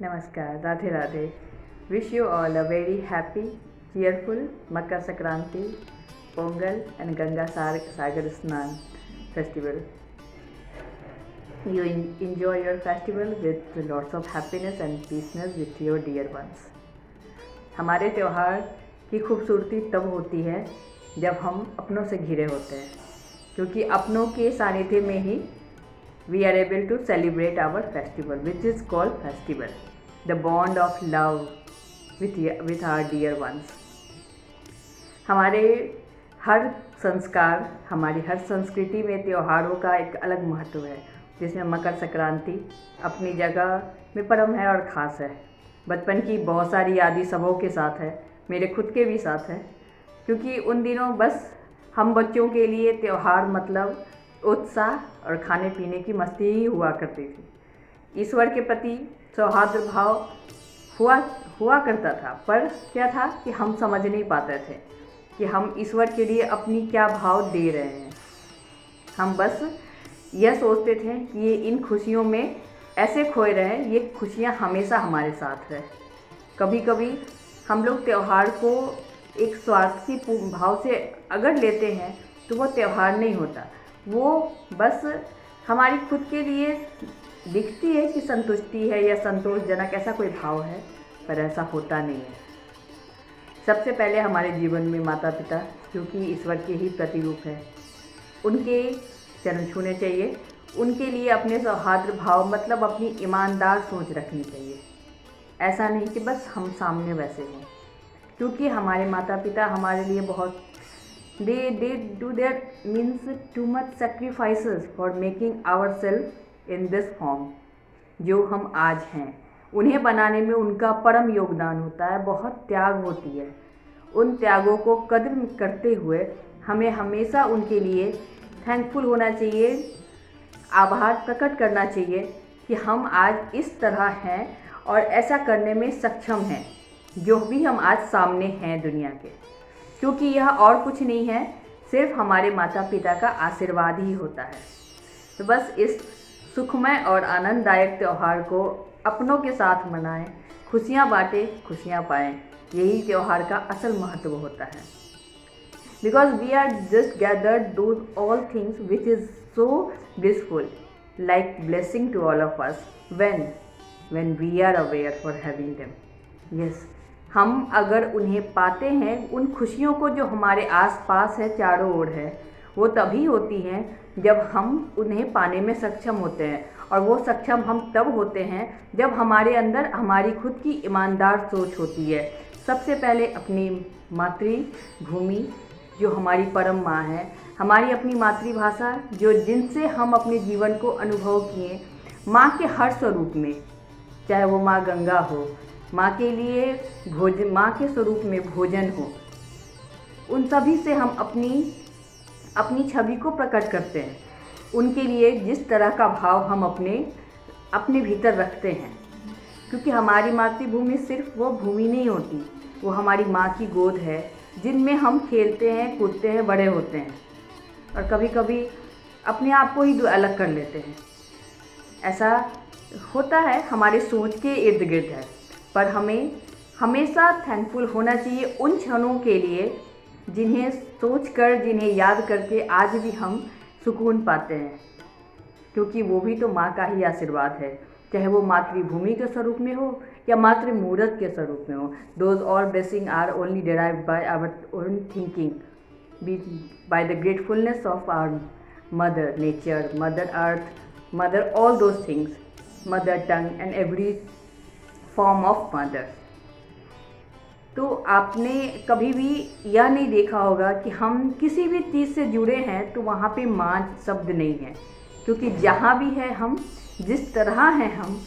Namaskar, Radhe Radhe. Wish you all a very happy, cheerful Makar Sankranti, Pongal and Ganga Sagar Snan festival. You enjoy your festival with lots of happiness and peaceness with your dear ones. हमारे त्यौहार की खूबसूरती तब होती है जब हम अपनों से घिरे होते हैं, क्योंकि अपनों के सानिध्य में ही we are able to celebrate our festival, which is called festival, the bond of love with our dear ones. हमारे हर संस्कार, हमारी हर संस्कृति में त्योहारों का एक अलग महत्व है, जिसमें मकर संक्रांति अपनी जगह में परम है और ख़ास है। बचपन की बहुत सारी यादें सबों के साथ है, मेरे खुद के भी साथ है, क्योंकि उन दिनों बस हम बच्चों के लिए त्यौहार मतलब उत्साह और खाने पीने की मस्ती ही हुआ करती थी। ईश्वर के प्रति सौहार्द भाव हुआ करता था, पर क्या था कि हम समझ नहीं पाते थे कि हम ईश्वर के लिए अपनी क्या भाव दे रहे हैं। हम बस यह सोचते थे कि ये इन खुशियों में ऐसे खोए रहें, ये खुशियाँ हमेशा हमारे साथ रहे। कभी कभी हम लोग त्यौहार को एक स्वार्थी भाव से अगर लेते हैं तो वो त्यौहार नहीं होता, वो बस हमारी खुद के लिए दिखती है कि संतुष्टि है या संतोषजनक ऐसा कोई भाव है, पर ऐसा होता नहीं है। सबसे पहले हमारे जीवन में माता पिता, क्योंकि ईश्वर के ही प्रतिरूप है, उनके चरण छूने चाहिए। उनके लिए अपने सौहार्द भाव मतलब अपनी ईमानदार सोच रखनी चाहिए। ऐसा नहीं कि बस हम सामने वैसे हों, क्योंकि हमारे माता पिता हमारे लिए बहुत they do their means too much sacrifices for making ourselves in this form जो हम आज हैं। उन्हें बनाने में उनका परम योगदान होता है, बहुत त्याग होती है। उन त्यागों को कदर करते हुए हमें हमेशा उनके लिए थैंकफुल होना चाहिए, आभार प्रकट करना चाहिए कि हम आज इस तरह हैं और ऐसा करने में सक्षम हैं, जो भी हम आज सामने हैं दुनिया के, क्योंकि यह और कुछ नहीं है, सिर्फ हमारे माता पिता का आशीर्वाद ही होता है। तो बस इस सुखमय और आनंददायक त्यौहार को अपनों के साथ मनाएं, खुशियाँ बांटें, खुशियाँ पाएं। यही त्यौहार का असल महत्व होता है। Because we are just gathered those all things which is so blissful, like blessing to all of us when we are aware for having them. Yes, हम अगर उन्हें पाते हैं, उन खुशियों को जो हमारे आसपास है, चारों ओर है, वो तभी होती हैं जब हम उन्हें पाने में सक्षम होते हैं। और वो सक्षम हम तब होते हैं जब हमारे अंदर हमारी खुद की ईमानदार सोच होती है। सबसे पहले अपनी मातृभूमि जो हमारी परम माँ है, हमारी अपनी मातृभाषा जो जिनसे हम अपने जीवन को अनुभव किए, माँ के हर स्वरूप में, चाहे वो माँ गंगा हो, माँ के लिए भोजन, माँ के स्वरूप में भोजन हो, उन सभी से हम अपनी छवि को प्रकट करते हैं। उनके लिए जिस तरह का भाव हम अपने भीतर रखते हैं, क्योंकि हमारी मातृभूमि सिर्फ वो भूमि नहीं होती, वो हमारी माँ की गोद है, जिनमें हम खेलते हैं, कूदते हैं, बड़े होते हैं और कभी कभी अपने आप को ही अलग कर लेते हैं। ऐसा होता है, हमारे सोच के इर्द गिर्द है, पर हमें हमेशा थैंकफुल होना चाहिए उन क्षणों के लिए जिन्हें सोचकर, जिन्हें याद करके आज भी हम सुकून पाते हैं, क्योंकि वो भी तो माँ का ही आशीर्वाद है, चाहे वो मातृभूमि के स्वरूप में हो या मातृ मूर्त के स्वरूप में हो। Those all blessing are only derived by our own thinking, by the gratefulness of our mother nature, mother earth, mother all those things, mother tongue and every form of mother. तो आपने कभी भी यह नहीं देखा होगा कि हम किसी भी चीज़ से जुड़े हैं तो वहाँ पे माँ शब्द नहीं है, क्योंकि जहाँ भी है हम, जिस तरह हैं हम,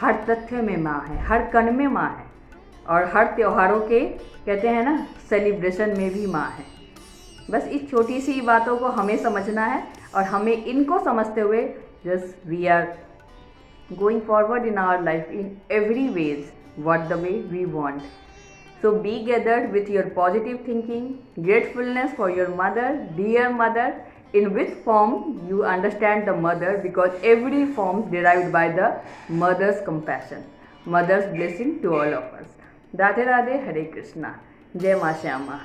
हर तथ्य में माँ है, हर कण में माँ है, और हर त्योहारों के कहते हैं ना सेलिब्रेशन में भी माँ है। बस इस छोटी सी बातों को हमें समझना है और हमें इनको समझते हुए just we are going forward in our life in every ways what the way we want. So be gathered with your positive thinking, gratefulness for your mother, dear mother, in which form you understand the mother, because every form derived by the mother's compassion. mother's blessing to all of us. Radhe Radhe, Hare Krishna. Jai Ma Shyama.